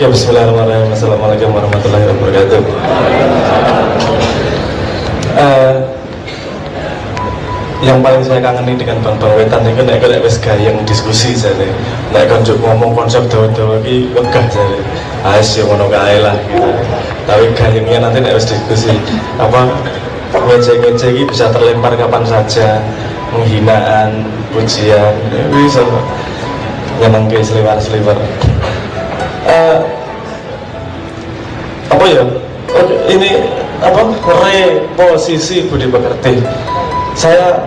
Ya, bismillahirrahmanirrahim. Assalamualaikum warahmatullahi wabarakatuh. Yang paling saya kangeni dengan Bang Wetan itu nek wis gayeng diskusi jane. Nek konjuk ngomong konsep dawa-dawa iki wegah jane. Ais yo ngono kae lah gitu. Tapi gayengnya nanti nek wis diskusi apa ngece-ngece iki bisa terlempar kapan saja, penghinaan, pujian, bisa nyenengke seliwer-seliwer. Apa ya? Ini apa? Reposisi budi pekerti. Saya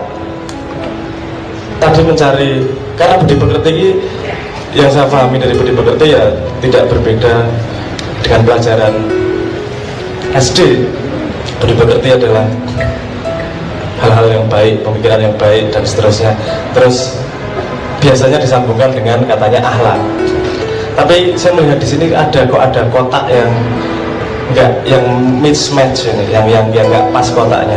tadi mencari, karena budi pekerti ini yang saya pahami dari budi pekerti ya tidak berbeda dengan pelajaran SD. Budi pekerti adalah hal-hal yang baik, pemikiran yang baik dan seterusnya. Terus biasanya disambungkan dengan katanya akhlak. Tapi saya melihat di sini ada kotak yang enggak, yang mismatch ini, yang enggak pas kotaknya.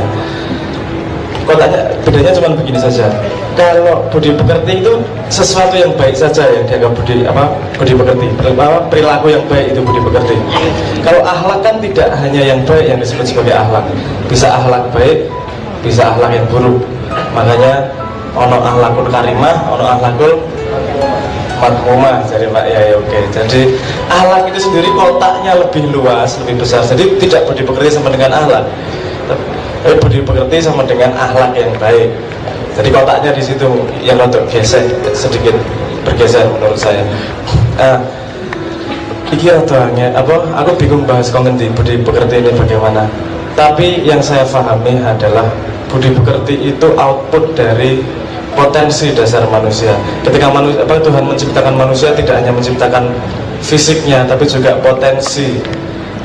Kotaknya bedanya cuma begini saja. Kalau budi pekerti itu sesuatu yang baik saja yang dianggap budi pekerti. Perilaku yang baik itu budi pekerti. Kalau akhlak kan tidak hanya yang baik yang disebut sebagai akhlak. Bisa akhlak baik, bisa akhlak yang buruk. Makanya ono akhlakul karimah, ono akhlakul madmumah. Jadi Pak ya, oke. Jadi akhlak itu sendiri kotaknya lebih luas, lebih besar. Jadi tidak budi pekerti sama dengan akhlak. Tapi budi pekerti sama dengan akhlak yang baik. Jadi kotaknya di situ yang untuk gesek sedikit bergeser menurut saya. Iki hanya aku bingung bahas kongen di budi pekerti ini bagaimana. Tapi yang saya pahami adalah budi pekerti itu output dari potensi dasar manusia. Ketika Tuhan menciptakan manusia tidak hanya menciptakan fisiknya, tapi juga potensi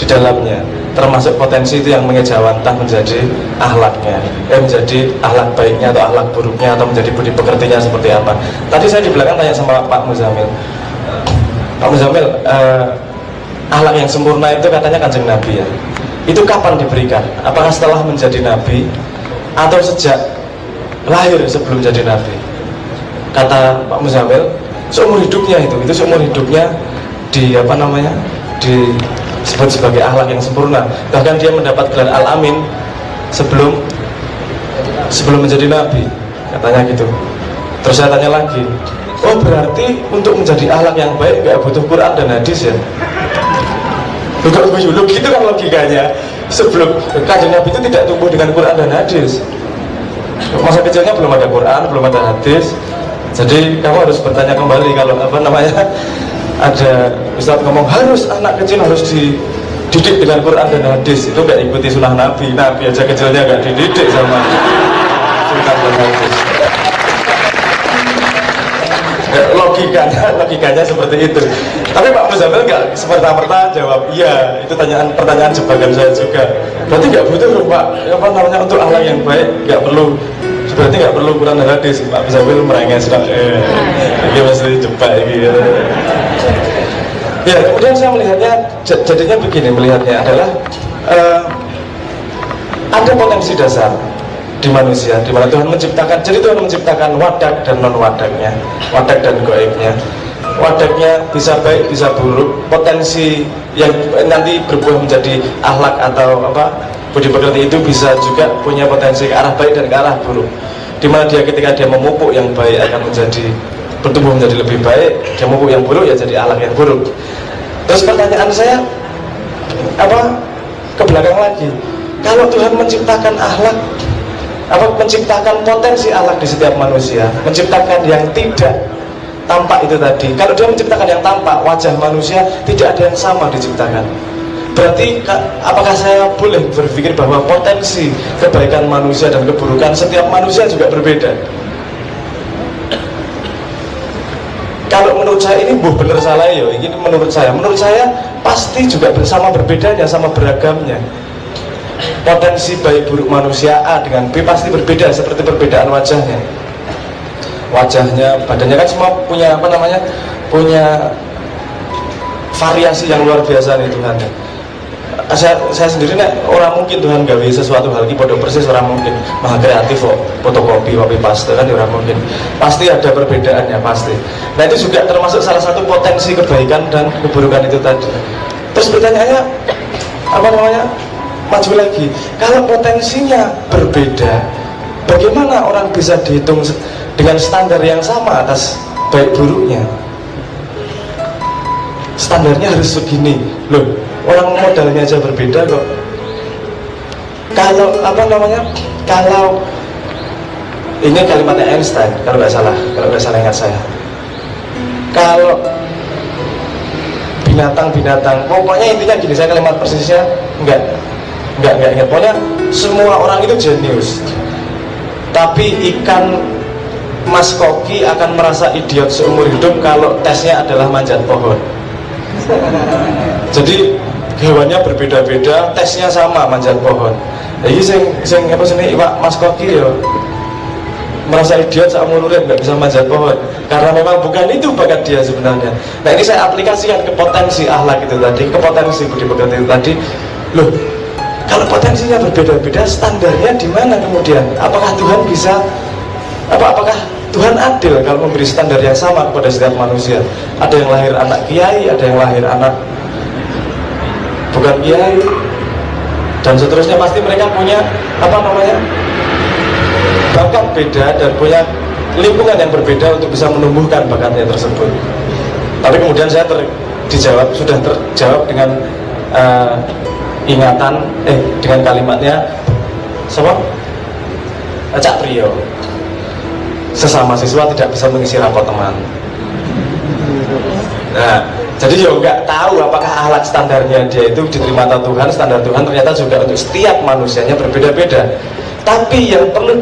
di dalamnya, termasuk potensi itu yang mengejawantah menjadi akhlaknya, menjadi akhlak baiknya atau akhlak buruknya, atau menjadi budi pekertinya seperti apa. Tadi saya di belakang tanya sama Pak Muzamil, Pak Muzamil, akhlak yang sempurna itu katanya Kanjeng Nabi ya. Itu kapan diberikan? Apakah setelah menjadi Nabi atau sejak lahir sebelum jadi Nabi? Kata Pak Muzamil, seumur hidupnya itu seumur hidupnya disebut sebagai akhlak yang sempurna. Bahkan dia mendapat gelar Al-Amin sebelum menjadi Nabi, katanya gitu. Terus saya tanya lagi, oh berarti untuk menjadi akhlak yang baik gak butuh Quran dan hadis ya? Lu gitu kan logikanya. Sebelum Kanjeng Nabi itu tidak tumbuh dengan Quran dan hadis. Masa kecilnya belum ada Quran, belum ada hadis. Jadi kamu harus bertanya kembali kalau ada Ustaz ngomong harus anak kecil harus dididik dengan Quran dan hadis, itu gak ikuti sunnah Nabi. Nabi aja kecilnya gak dididik sama Quran dan hadis. Logikanya seperti itu. Tapi Pak Muzamil nggak semerta-merta jawab iya. Itu pertanyaan jebakan saya juga. Berarti nggak butuh Pak untuk akhlak yang baik nggak perlu. Berarti nggak perlu Quran dan hadis. Pak Muzamil merengek sedang ini masih jebak ini. Ya, kemudian saya melihatnya jadinya begini, melihatnya adalah ada potensi dasar di manusia, di mana Tuhan menciptakan. Jadi Tuhan menciptakan wadak dan non wadaknya, wadak dan goibnya. Wadaknya bisa baik, bisa buruk. Potensi yang nanti berbuah menjadi akhlak atau budi pekerti itu bisa juga punya potensi ke arah baik dan ke arah buruk. Di mana ketika dia memupuk yang baik akan bertumbuh menjadi lebih baik. Dia memupuk yang buruk ya jadi akhlak yang buruk. Terus pertanyaan saya ke belakang lagi, kalau Tuhan menciptakan akhlak, menciptakan potensi akhlak di setiap manusia, menciptakan yang tidak tampak itu tadi. Kalau dia menciptakan yang tampak, wajah manusia tidak ada yang sama diciptakan. Berarti apakah saya boleh berpikir bahwa potensi kebaikan manusia dan keburukan setiap manusia juga berbeda? Kalau menurut saya ini benar salah ya. Ini menurut saya pasti juga bersama berbedanya, sama beragamnya. Potensi baik buruk manusia A dengan B pasti berbeda, seperti perbedaan wajahnya. Badannya kan semua punya punya variasi yang luar biasa nih Tuhan. saya sendiri nek orang mungkin Tuhan gawe sesuatu hal ki podo persis, orang mungkin maha kreatif kok fotokopi copy paste kan orang mungkin, pasti ada perbedaannya pasti. Nah itu juga termasuk salah satu potensi kebaikan dan keburukan itu tadi. Terus pertanyaannya apa namanya, maju lagi, kalau potensinya berbeda, bagaimana orang bisa dihitung dengan standar yang sama atas baik buruknya? Standarnya harus begini loh, orang modalnya aja berbeda kok. Kalau apa namanya, kalau ini kalimatnya Einstein kalau nggak salah ingat saya, kalau binatang-binatang, pokoknya intinya gini, saya kalimat persisnya nggak ingat, pokoknya semua orang itu jenius, tapi ikan Mas Koki akan merasa idiot seumur hidup kalau tesnya adalah manjat pohon. Jadi hewannya berbeda-beda, tesnya sama manjat pohon. Jadi sing apa sini Mas Koki ya merasa idiot seumur hidup nggak bisa manjat pohon karena memang bukan itu bakat dia sebenarnya. Nah ini saya aplikasikan ke potensi akhlak itu tadi, ke potensi budi pekerti itu tadi. Loh, kalau potensinya berbeda-beda, standarnya di mana kemudian? Apakah Tuhan bisa apakah Tuhan adil kalau memberi standar yang sama kepada setiap manusia? Ada yang lahir anak kiai, ada yang lahir anak bukan kiai, dan seterusnya. Pasti mereka punya apa namanya, bakat beda dan punya lingkungan yang berbeda untuk bisa menumbuhkan bakatnya tersebut. Tapi kemudian saya sudah terjawab dengan ingatan dengan kalimatnya siapa? Cak Priyo, sesama siswa tidak bisa mengisi rapot teman. Nah, jadi yo nggak tahu apakah akhlak standarnya dia itu diterima atau Tuhan, standar Tuhan ternyata juga untuk setiap manusianya berbeda-beda. Tapi yang perlu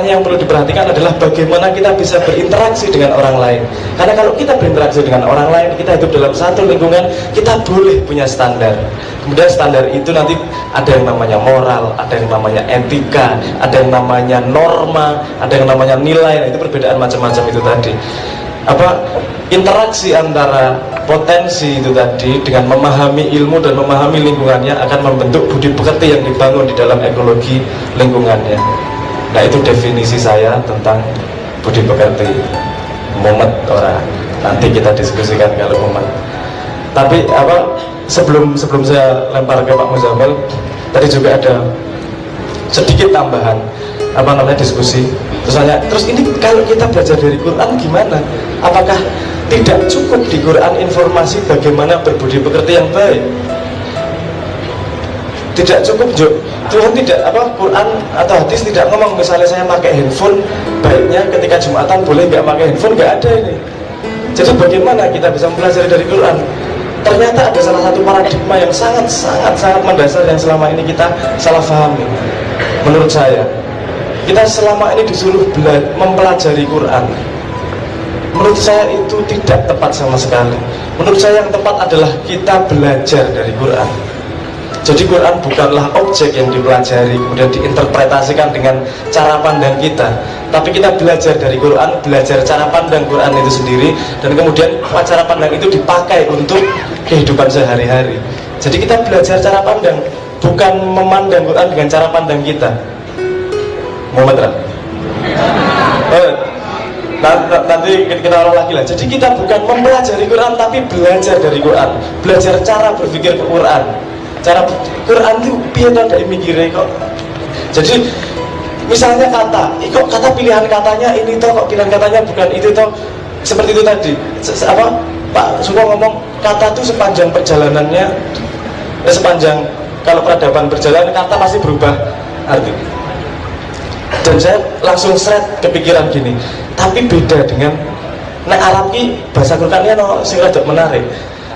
yang perlu diperhatikan adalah bagaimana kita bisa berinteraksi dengan orang lain. Karena kalau kita berinteraksi dengan orang lain, kita hidup dalam satu lingkungan, kita boleh punya standar. Kemudian standar itu nanti ada yang namanya moral, ada yang namanya etika, ada yang namanya norma, ada yang namanya nilai. Nah, itu perbedaan macam-macam itu tadi. Interaksi antara potensi itu tadi dengan memahami ilmu dan memahami lingkungannya akan membentuk budi pekerti yang dibangun di dalam ekologi lingkungannya. Nah itu definisi saya tentang budi pekerti. Mumet orang, nanti kita diskusikan kalau mumet. Tapi sebelum saya lempar ke Pak Muzammil, tadi juga ada sedikit tambahan diskusi. Terus ini kalau kita belajar dari Quran gimana? Apakah tidak cukup di Quran informasi bagaimana berbudi pekerti yang baik? Tidak cukup, Tuhan tidak Quran atau hadis tidak ngomong misalnya saya pakai handphone, baiknya ketika Jumatan boleh nggak pakai handphone, nggak ada ini. Jadi bagaimana kita bisa mempelajari dari Quran? Ternyata ada salah satu paradigma yang sangat mendasar yang selama ini kita salah pahami. Menurut saya, kita selama ini disuruh mempelajari Quran. Menurut saya itu tidak tepat sama sekali. Menurut saya yang tepat adalah kita belajar dari Quran. Jadi Quran bukanlah objek yang dipelajari kemudian diinterpretasikan dengan cara pandang kita, tapi kita belajar dari Quran, belajar cara pandang Quran itu sendiri, dan kemudian cara pandang itu dipakai untuk kehidupan sehari-hari. Jadi kita belajar cara pandang, bukan memandang Quran dengan cara pandang kita. Muhammad nanti kita ulang lagi lah. Jadi kita bukan mempelajari Quran tapi belajar dari Quran, belajar cara berpikir ke Quran. Cara Quran itu piye to ndak mikire kok. Jadi misalnya kata pilihan katanya ini toh, kok pilihan katanya bukan itu toh. Seperti itu tadi. Pak Suko ngomong kata itu sepanjang perjalanannya, sepanjang kalau peradaban berjalan kata pasti berubah arti. Dan saya langsung kepikiran gini, tapi beda dengan Arab ki bahasa Qurannya sing rada menarik.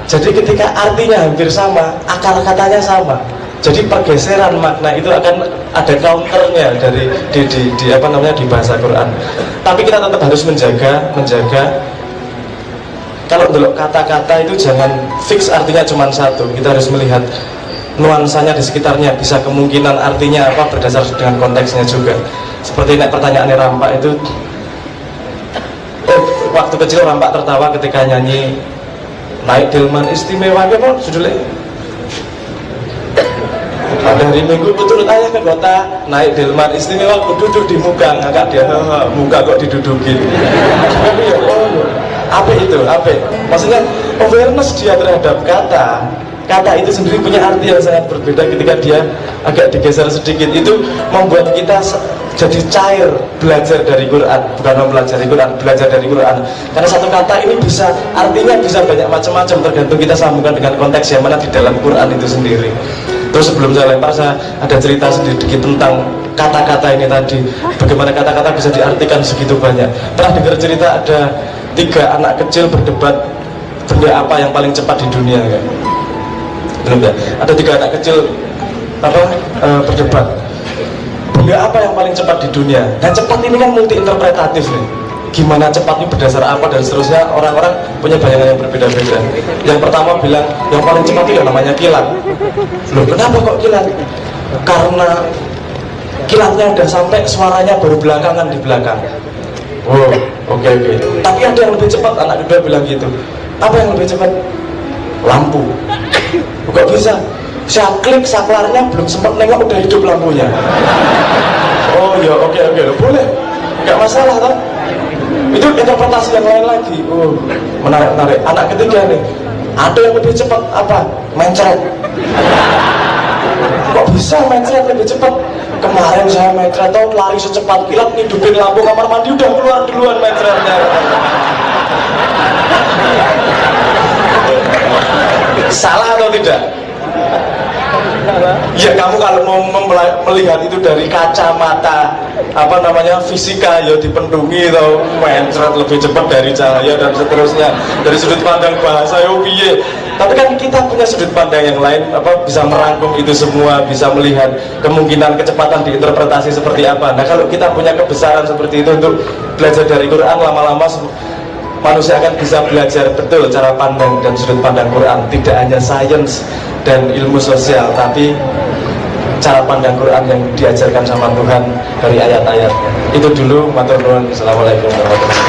Jadi ketika artinya hampir sama, akar katanya sama. Jadi pergeseran makna itu akan ada counternya dari di bahasa Quran. Tapi kita tetap harus menjaga kalau untuk kata-kata itu jangan fix artinya cuma satu. Kita harus melihat nuansanya di sekitarnya, bisa kemungkinan artinya apa berdasar dengan konteksnya juga. Seperti pertanyaannya Rampak itu, waktu kecil Rampak tertawa ketika nyanyi Naik Delman Istimewa, apa judulnya? Pada hari Minggu turut ayah ke kota, naik delman istimewa, duduk di muka, ngangkat dia, muka kok didudukin. Apa itu? Apa? Maksudnya awareness dia terhadap kata itu sendiri punya arti yang sangat berbeda ketika dia agak digeser sedikit. Itu membuat kita jadi cair belajar dari Quran, bukan mempelajari Quran, belajar dari Quran. Karena satu kata ini bisa, artinya bisa banyak macam-macam, tergantung kita sambungkan dengan konteks yang mana di dalam Quran itu sendiri. Terus sebelum saya lempar, saya ada cerita sedikit tentang kata-kata ini tadi, bagaimana kata-kata bisa diartikan segitu banyak. Pernah dengar cerita ada 3 anak kecil berdebat benda apa yang paling cepat di dunia, kan? Belum ya? Ada 3 anak kecil berdebat benda apa yang paling cepat di dunia. Nah, cepat ini kan multi interpretatif nih. Gimana cepatnya, berdasar apa, dan seterusnya. Orang-orang punya bayangan yang berbeda-beda. Yang pertama bilang yang paling cepat itu namanya kilat. Loh, kenapa kok kilat? Karena kilatnya udah sampai, suaranya baru belakangan di belakang. Oh, oke. Tapi ada yang lebih cepat, anak kedua bilang gitu. Apa yang lebih cepat? Lampu. Kok bisa? Saya klik saklarnya, belum sempat nengok udah hidup lampunya. Oh ya, oke, boleh, nggak masalah kan? Itu interpretasi yang lain lagi. Oh, menarik. Anak ketiga nih, ada yang lebih cepat apa? Mencret. Kok bisa mencret lebih cepat? Kemarin saya mencret, tahu lari secepat kilat, ngidupin lampu kamar mandi udah keluar duluan mencretnya. Salah atau tidak? Ya, kamu kalau mau melihat itu dari kacamata fisika, ya dipendungi atau mencret lebih cepat dari cahaya dan seterusnya. Dari sudut pandang bahasa, ya piye. Tapi kan kita punya sudut pandang yang lain, bisa merangkum itu semua, bisa melihat kemungkinan kecepatan diinterpretasi seperti apa. Nah, kalau kita punya kebesaran seperti itu untuk belajar dari Quran, lama-lama manusia akan bisa belajar betul cara pandang dan sudut pandang Quran. Tidak hanya sains dan ilmu sosial, tapi cara pandang Quran yang diajarkan sama Tuhan dari ayat-ayatnya. Itu dulu, matur nuwun. Assalamualaikum warahmatullahi wabarakatuh.